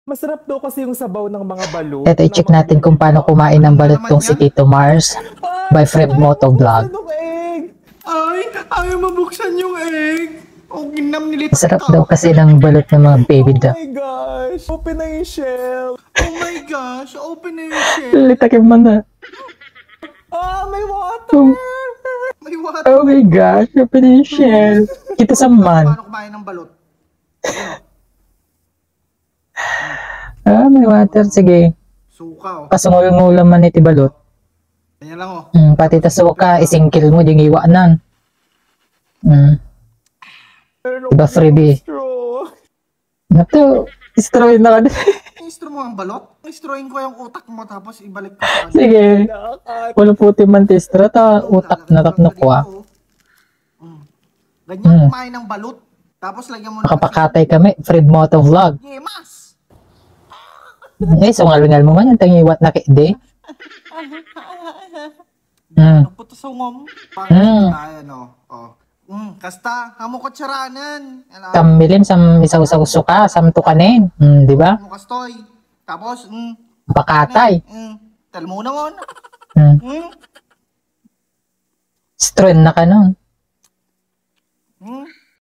Masarap daw kasi yung sabaw ng mga balut. Eto, i-check natin kung paano kumain ng balut tong si Tito Mars by Fred Moto Vlog. Ay, ayaw mabuksan yung egg. O, ginam nilit Masarap daw kasi ng balut ng mga baby Oh duck. my gosh! Open na yung shell! Oh my gosh, open na yung shell. Litakin mo na. Ah, may water! May water. Oh my gosh, open na yung shell. Kita sa man. Paano kumain ng balot? Ah, may water. Sige. Suka, oh. Pasungul-ngulam man iti balot. Ganyan lang, oh. Pati tasuka, isingkil mo, ding iwanan. Diba, freebie? Nato, destroy na ka. Istro mo ang balot? Istroin ko yung utak mo tapos ibalik ko sa kanya. Sige. Walang puti man testro, ta utak na tapno ko ah. Ganyan kumain ng balot. Tapos lagyan mo na Makapakatay kami, Fred Moto Vlog. yemas. Sungal-ngal mo man yung tangiwat na kide. Puto sa ngom. Ayan, oh. Kasta, hamo ko tsaranan. Kamilim sam isaw-saw suka, sam tukanin. Di ba? Hamo kastoy. Tapos, Pakatay. tal mo naman. Stren na ka nun.